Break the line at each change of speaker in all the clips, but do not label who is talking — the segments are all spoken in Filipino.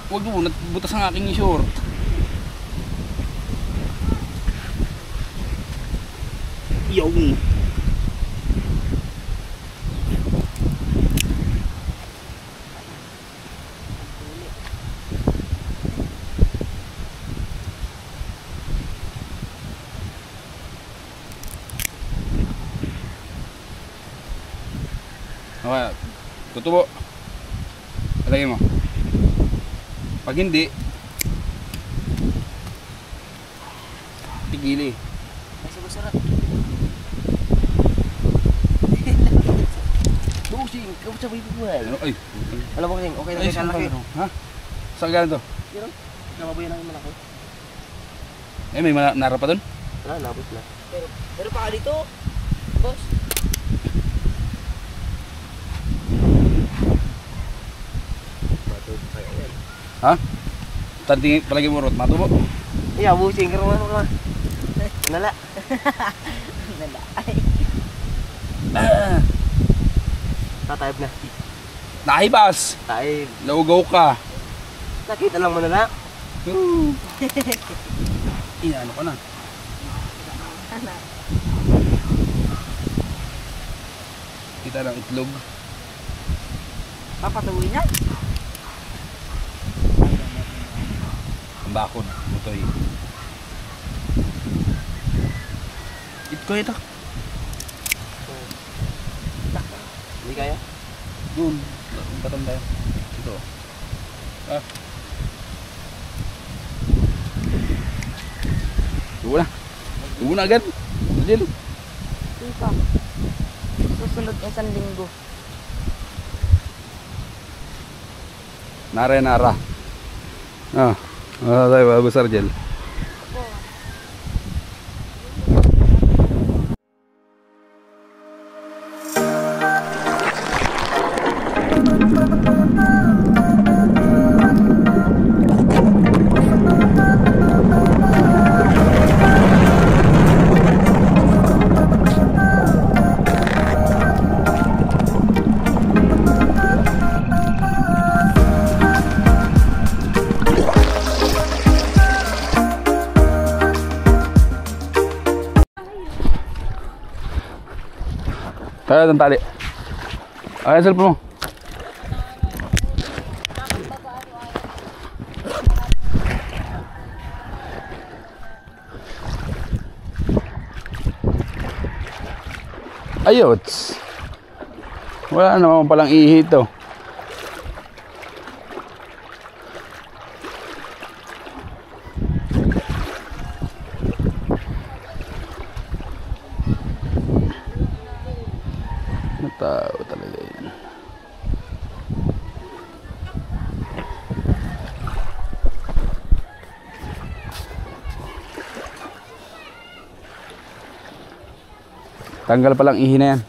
Huwag mo, butas ang aking short. Yung okay, tutubo. Lagay mo. Pag hindi, tigili.
Kasi masarap. Busing, kamu sa baby buhay.
Ay.
Alam mo kasing, okay na kayo kalaki.
Ha? Saan gano'n to?
Pero, nababayan namin malaki.
Eh, may nara pa dun?
Wala, nabot na. Pero pa ka dito, boss.
Ha? Tantingin palagi mo rot, matubo.
Iya, busing ka naman ka. Nala. Nala. Tatayab na.
Nahibas!
Taib.
Laugaw ka.
Nakita lang mo na na.
Inaano ka na. Kita lang itlog.
Papatuloy na.
Ang bakod. Mutoy. Ito ito.
Hindi kaya?
Doon. Patong tayo. Ito. Ah. Tubo na. Tubo na agad. Adil.
Ika. Susunod isang linggo.
Nara. Ah. Tayo besar Jel. Tayo ng tali. Ayan, cellphone mo. Ayots. Wala naman palang ihi ito. Tao talaga yun. Tanggal palang ihi na yan.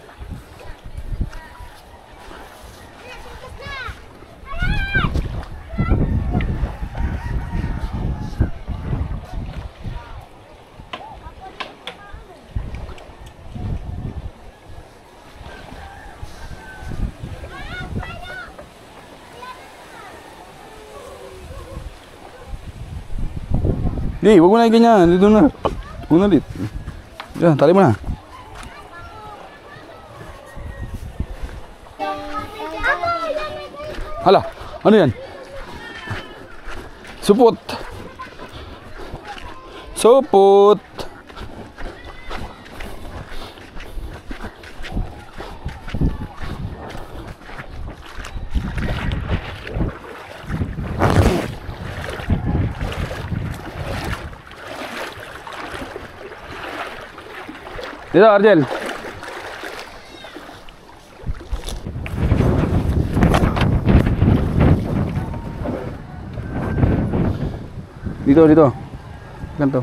Di, wag mo na ganyan. Dito na. Huwag na dit. Diyan, tali mo na. Hala, ano yan? Supot. Supot. Dito, Arjel. Dito. Ganito.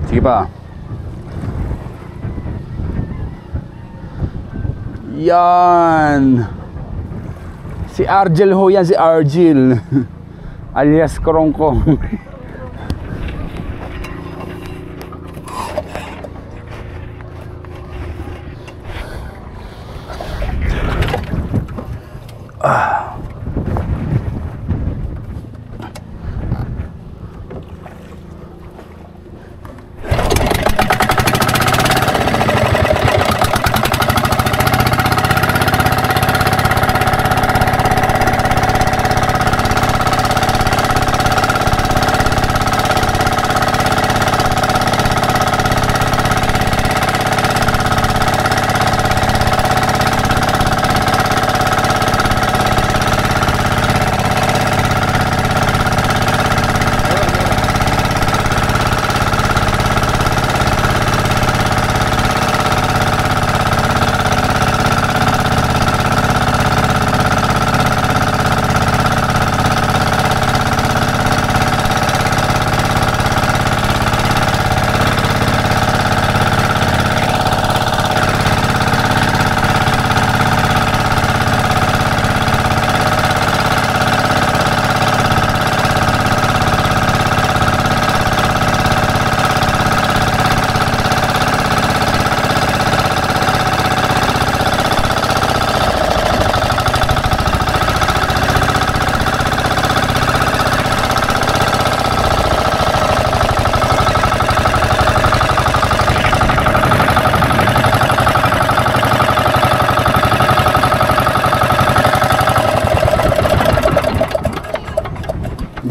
Sige pa. Yan. Si Argel ho yan, si Argel. alias Korongkong.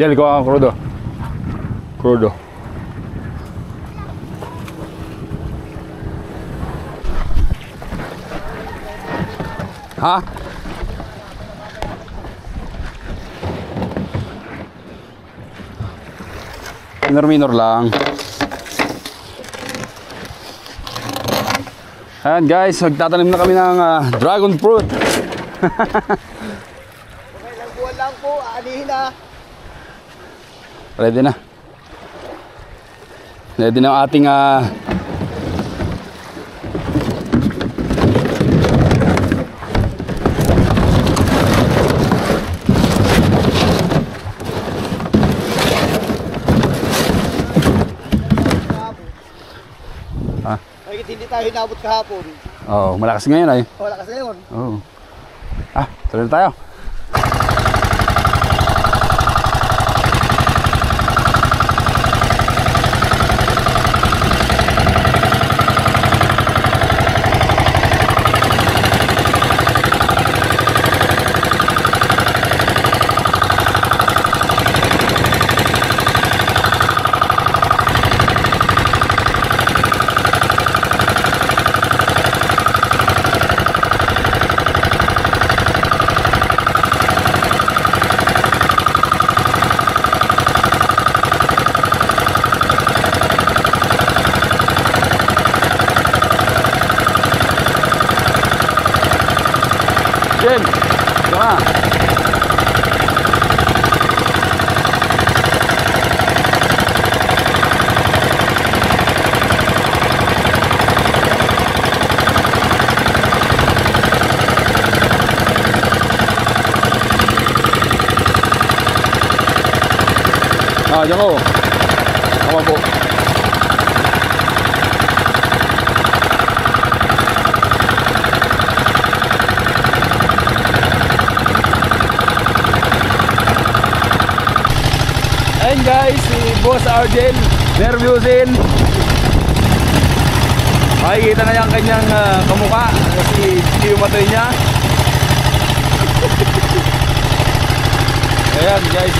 Jel, ko ang krudo. Krudo. Ha? Minor lang. Ayan guys, magtatanim na kami ng dragon fruit.
Okay, lang buwan lang po, aanihin na.
Ready na. Ready na ang ating
Bakit hindi tayo hinabot kahapon?
oh, malakas ngayon ay.
Wala kasi ngayon.
Oh. Tuloy na tayo. Jen, tama. Diyan ko. Tama po. Ayan guys, si Boss Arjen, nervyusin. Makikita na yung kanyang kamukha kasi hindi umatay niya. Ayan guys,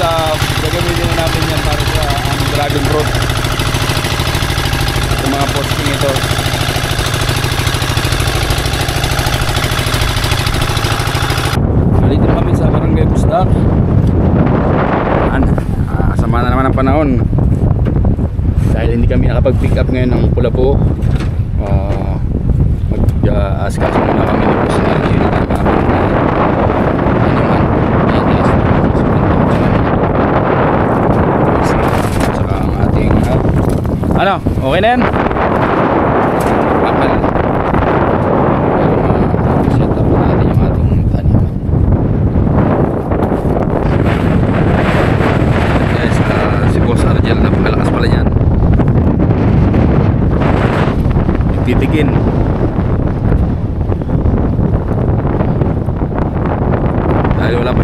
gagamitin na natin yan para sa dragon fruit. Sa mga posting ito. Nandito kami sa Barangay Busdak. Sama na naman ang panahon dahil hindi kami nakapag-pick up ngayon ng Pulapo. Mag-askaso muna kami ng personal unit ng saka ang ating ano, okay na yan? Bakal set up natin yung ating taniman.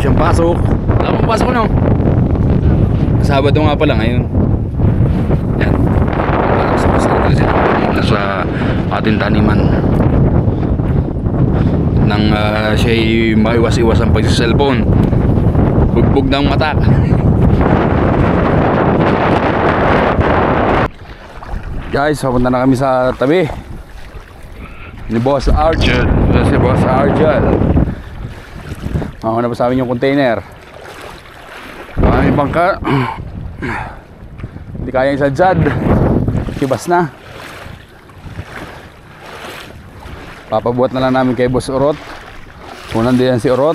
siyang pasok. Wala akong pasok no. Sabado nga pala ngayon. Yan. Nasa ating taniman. Nang siya'y maiwas-iwas ang pagsiselfone. Bugbog ng mata. Guys, papunta na kami sa tabi ni Boss Argel. Si Boss Argel. Mauna pa sa amin yung container. Maraming bangka. Hindi kaya yung sadyad. Kibas na. Papabuhat na lang namin kay Boss Orot. Unang din si Orot.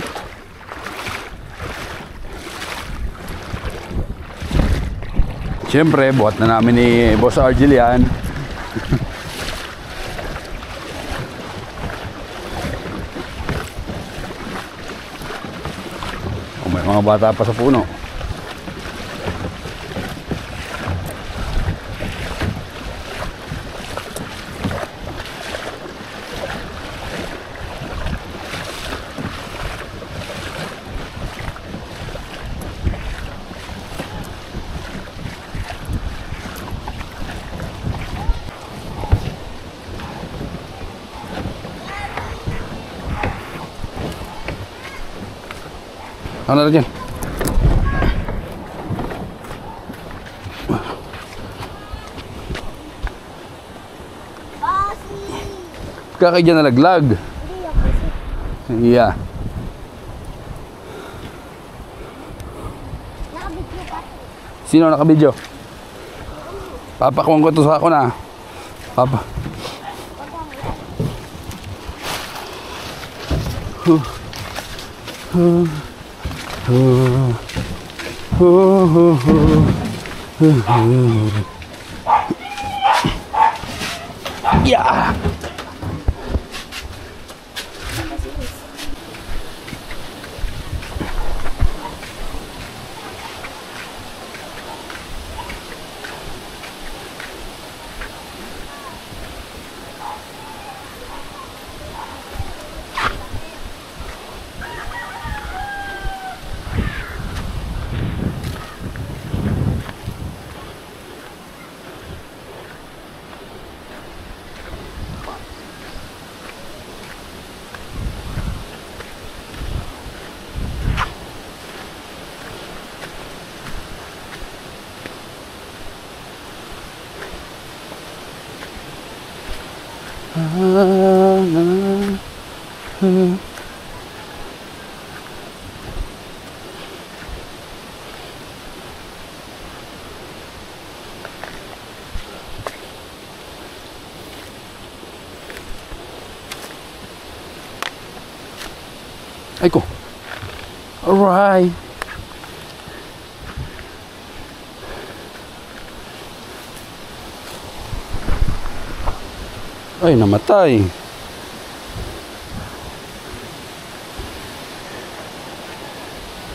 Siyempre, buhat na namin ni Boss Argel yan. May mga bata pa sa puno. Ano na dyan? Kakay dyan nalaglag. Yeah. Sino nakabidyo? Papakuhan ko ito sa ako na. Papa. Yeah. Ay ko. Alright. Ay, namatay.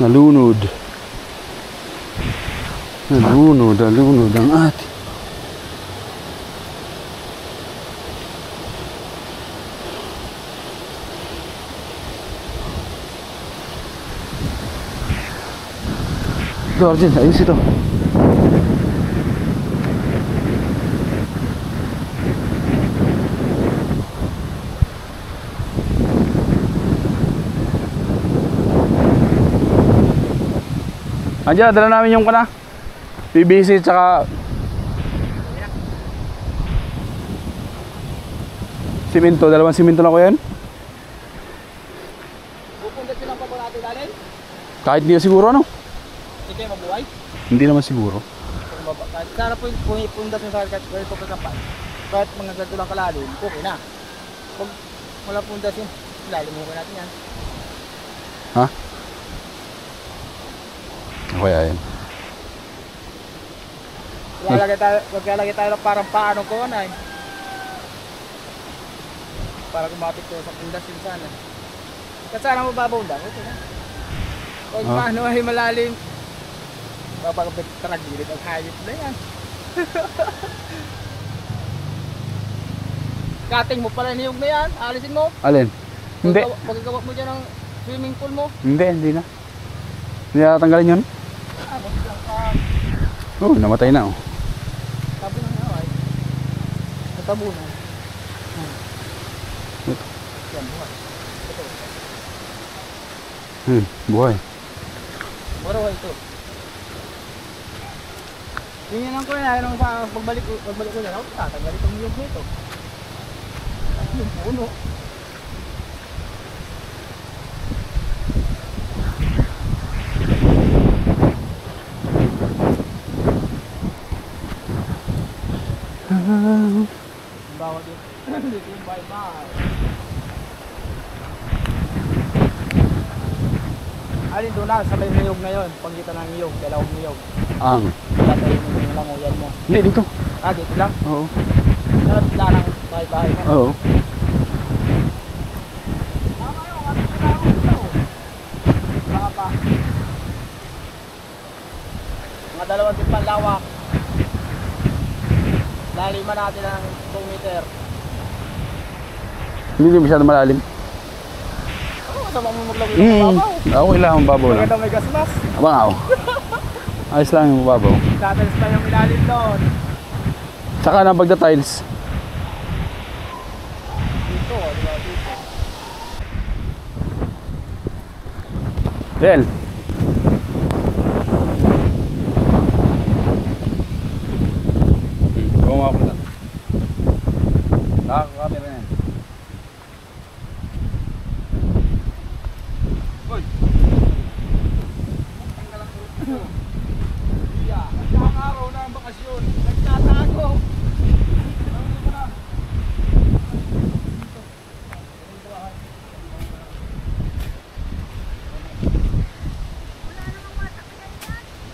Nalunod. Nalunod ang ate. Ito, Arjen, ayos ito. Andiyan, dala namin yung kana PVC tsaka simento, dalawang simento na ko yan.
Pupunta silang pa natin dalhin?
Kahit hindi na siguro ano?
Hindi kayo mabuhay?
Hindi naman siguro.
Kahit sana po yung pundas yung sa kahit po kasampan. Kahit mga ganito lang kalalim, okay na. Pag wala pundas yung lalim mo natin yan.
Ha? Kaya yan.
Maglalagay tayo ng parang paano ko na eh. Para kumapit ko sa pundas yun sana. Kasi sana mababaw lang, okay na. Pag paano ay malalim, mapagapit karagilid ang hayop na yan. Cutting mo pala niyog na yan, alisin mo.
Alin? Hindi.
Pagkagawa mo dyan ng swimming pool mo.
Hindi na. Hindi natanggalin yun?
Ako lang ka.
Oh, namatay na oh.
Tabi ng away. Natabunan.
Ito.
Yan, buhay. Ito.
Buhay.
Buhay ito. Tingnan ko na, ano sa pagbalik ko na lang, tatanggalin itong niyog nito. Yung puno. Bawat dito. Dito yung bye-bye. Alin doon na, sa may niyog na yun. Pangitan ng niyog, dalawang niyog.
Ang.
Tatayin mo yung languyan mo.
Hindi, dito.
Ah, dito lang?
Oo.
Wala lang bahay-bahay mo.
Oo.
Baka pa. Mga dalawang tipang lawak. Laliman natin ng 2 meter.
Hindi masyado malalim.
Ano, masama mo maglagay ng babaw?
Okay lang, ang babaw lang.
Maganda may gasmas.
Abangaw. Ayos lang yung babaw.
Tatalis pa yung ilalim doon.
Saka na pagda-tiles.
Dito, di ba? Dito.
Del. Bumawa ko na. Nakaka-camera yan. Uy! Ang galang ko. Iya, ang araw na ang bakasyon. Nagtatago.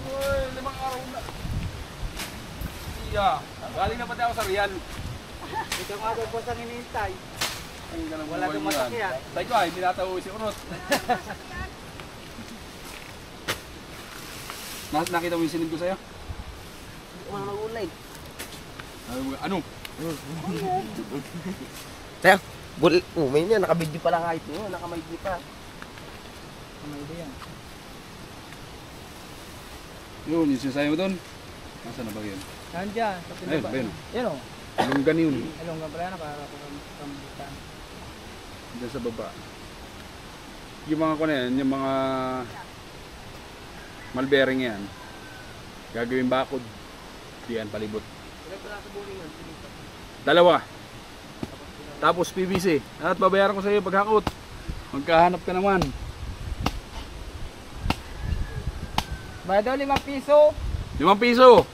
Uy, 5 araw na. Iya, galing na pati ako sa Rian.
Ito nga daw po sa hinihintay.
Wala
kang masakyan.
Tayo ko ay, binataw si Urot. Nakita mo yung sinid ko sa'yo?
Hindi ko man mag-ulay.
Ano?
Tayo, may niya, nakabidyo pa lang ito. Nakamaydi pa. Nakamaydi yan.
Yun, yung sinasabi mo doon. Nasaan na ba yun?
Nandiyan, sa
Ayun,
pinaba.
ba yun?
Yan o.
Lunggan yun.
Along nga pala, nakakakambutan.
Diyan sa baba. Yung mga ko na yan, yung mga malbering yan. Gagawin bakod. Diyan, palibot.
Ilang pala sa buling yun?
2. Tapos PVC. At babayaran ko sa iyo paghakot. Magkahanap ka naman.
Bayad daw 5 piso.
5 piso.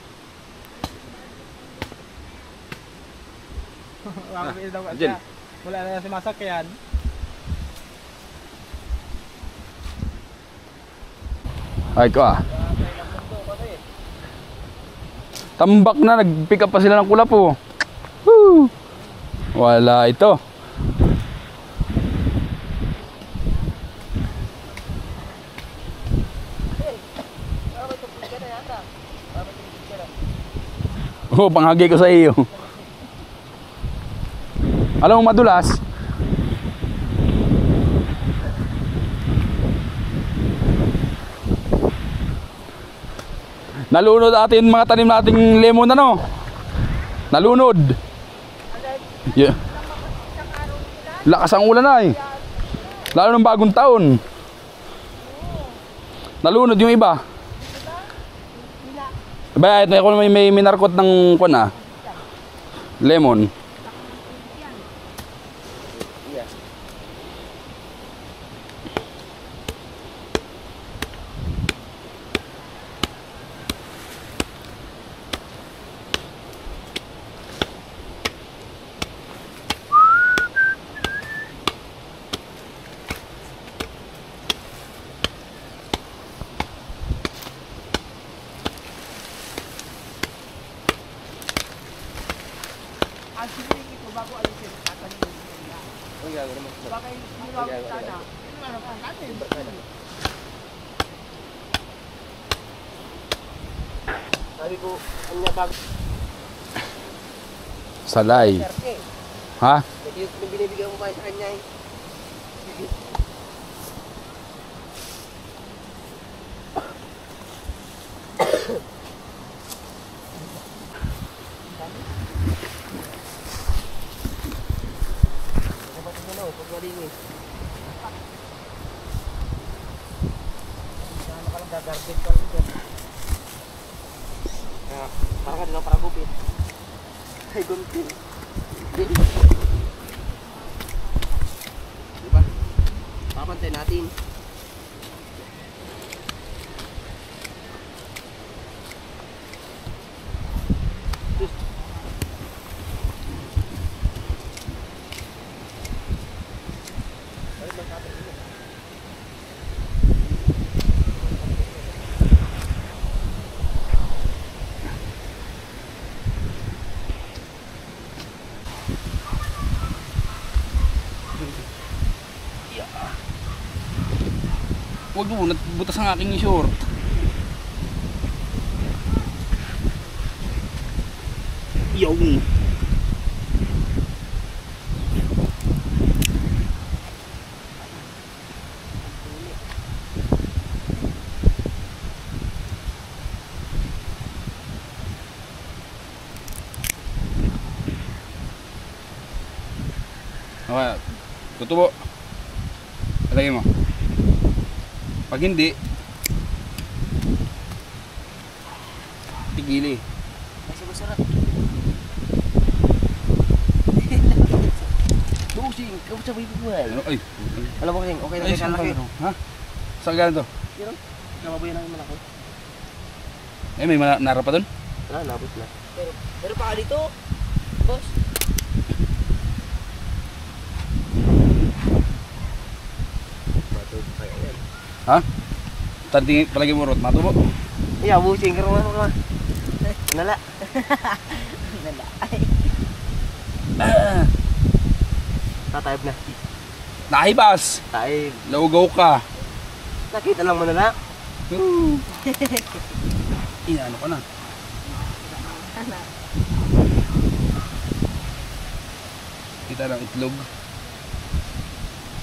Makakabili daw
Angel.
siya. Wala na si masakyan.
Ay ko ah. Tambak na, nag-pick up pa sila ng kulapo. Woo! Wala ito. Oh, panghagi ko sa iyo. Alam mo madulas? Nalunod atin mga tanim nating lemon ano? Nalunod. Yeah. Lakas ang ulan ay. Lalo ng bagong taon. Nalunod yung iba. Ba, ito ako may minarkot ng kun ah. Lemon.
Ang siling ito bago alisin, tatanin mo siya. Bakit nilawin sana? Ano pa natin? Sabi ko, kanya bago.
Salay. Ha?
Ito yung binibigyan mo pa sa kanya eh. Ano ka lang gagarden ka lang dyan.
Parang ka din para gupit. Ay, gunting. Diba? Papantay natin.
Huwag mo, butas ang aking short.
Yung.
Okay, tutubo. Alagay mo. Pag hindi, tigili.
Masih masarap. Busing, kamu sabay buhay.
Ano? Ay,
Alam mo kasing, okay na
ay,
kayo
saan
laki.
ka? Ha? Saan ka to?
Pero, namabuhay na yung malaki.
Eh, may nara pa dun?
Wala, nabot na. Pero pa dito, boss. Matod pa yan.
Ha? Tadi palagi mo rot, matubo.
Iya, busing ka naman ka. Nala.
Nala.
Tatayab na.
Nahibas!
Taib.
Laugaw ka.
Nakita lang mo na lang.
Ano ka na?
Anak.
Kita ng itlog.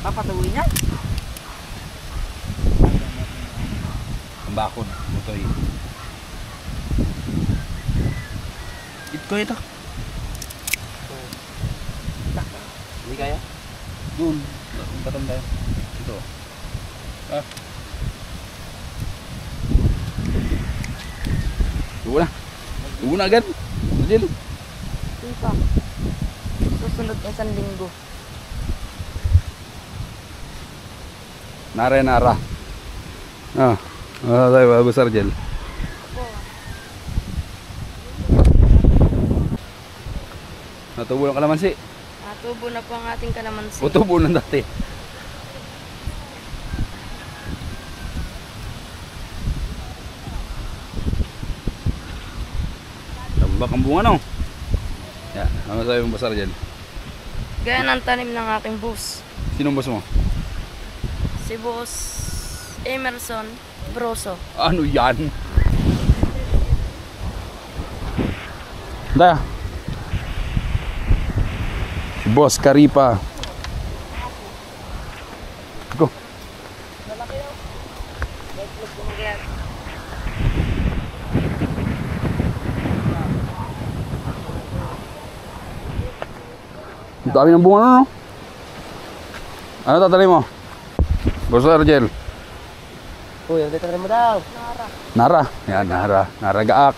Papatuloy na.
Ang bakod. Butoy. Ito ito.
Hindi kaya?
Doon. Batam tayo. Ito. Ah. Tubo na. Tubo na agad. Jil.
Tita. Susunod na isang linggo.
Nara. Ah. Tayo bagus Arjel. Natubo ng kalamansi.
Natubo na po ang ating kalamansi.
O tubo ng dati. Tambak ang bunga no. Yan, ano sabi mong basar dyan?
Gaya ng tanim ng aking boss.
Sinong boss mo?
Si boss Emerson Broso.
Ano yan? Da. Si Boss Karipa. Go. Ang dami ng bunga no? Ano tatali mo? Boss Argel.
Uy, ang dito mo daw.
Nara. Yan, Nara. Nara gaak.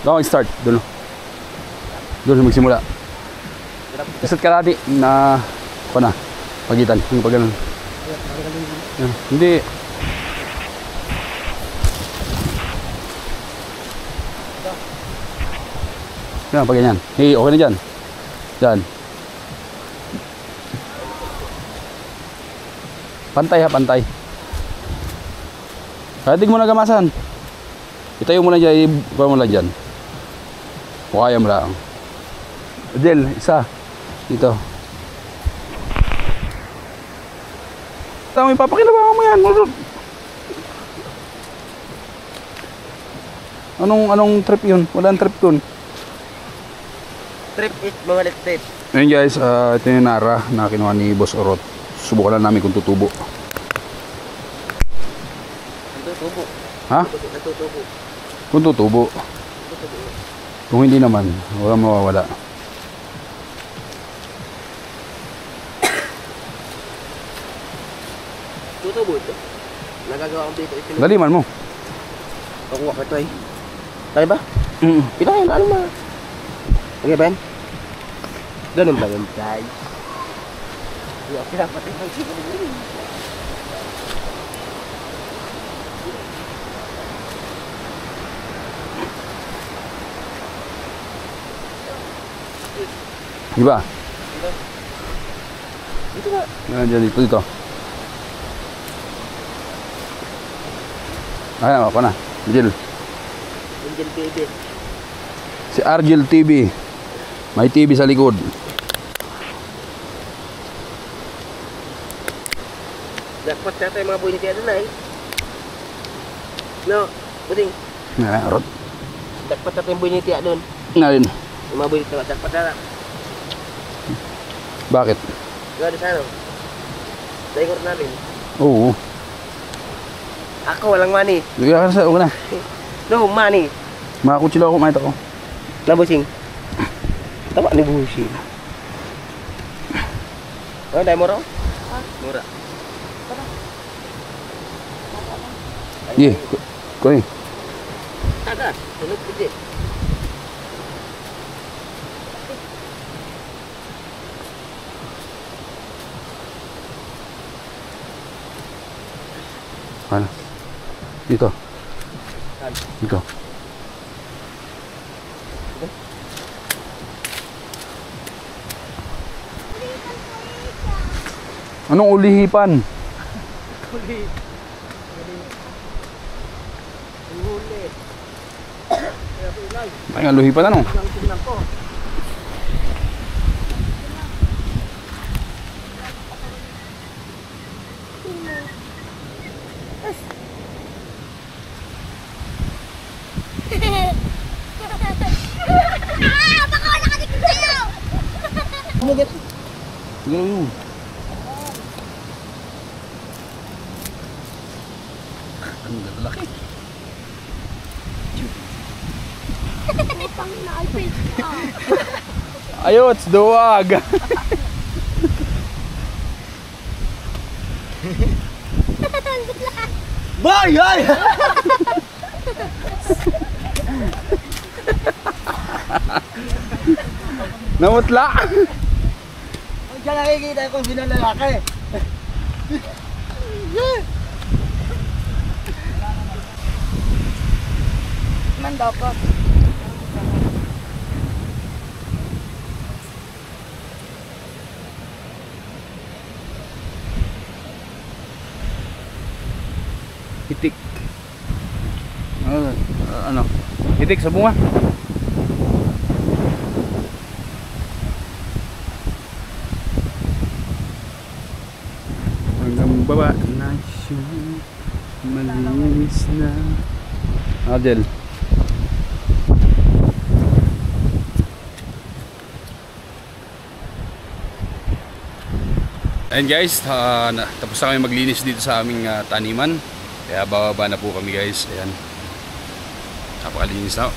Doon start doon. Doon magsimula. Isa't kalati na na pagitan, yung pag ganun. Yan. Hindi. Yan, pag ganyan. Hey, okay na dyan. Dyan. Pantay ha, pantay. Kaya mo na gamasan. Itayo mo na dyan, ikuha mo lang dyan. Kaya mo lang. Del, isa. Dito. Tama, ipapakinabangan mo yan. Anong trip yun? Walang trip dun.
Trip is mga trip.
Ngayon guys, ito yung nara na kinuha ni Boss Orot. Subukan lang namin kung tutubo.
Natutubo.
Ha?
Natutubo.
Kung tutubo. Kung hindi naman, walang mawawala.
Tutubo ito. Nagagawa ko dito.
Daliman mo.
Pakuha ka ito eh. Kaya ba?
Mm.
Pinahin, ano ma? Okay ba yan? Ganun ba yun, guys? Hindi ako pinapatay ng siguro.
Di ba?
Dito ba?
Nandiyan dito. Ay, ako na. Argel.
Angel TV.
Si Argel TV. May TV sa likod.
Dapat yata yung mga buhay ni Tia doon ay. No, buding.
Arot.
Dapat yata yung buhay ni Tia doon.
Narin.
Yung mga buhay ni Tia. Dapat yata.
Bakit?
Gawin sa ano? Daigor namin.
Oo.
Ako walang money.
Sige ka sa una.
No money.
Makakutsilo ako, mahit ako.
Nabusing. Tama ni busing. Oh, dahil mura? Mura.
Iya, kuning.
Ada. Tulog gede.
Mana? Dito. Dito. Anong ulihipan?
Huli. Huli. Kaya po ilay.
Ay, nga luhipan ano?
Ang tingnan ko.
Baka wala ka dito sa'yo!
Kumugit.
Siguro yun. Ang lalaki.
Pang na-alpin.
Ayots, duwag.
Boy, ay!
Namutla.
Diyan nakikita kung sino lalaki.
Man dapat.
Itik. Ano? Itik sa bunga. Hanggang baba na siya. Malinis na. Adel. Ayan guys, tapos na kami maglinis dito sa aming taniman. Kaya bababa na po kami guys. Ayan. Napakalinis na.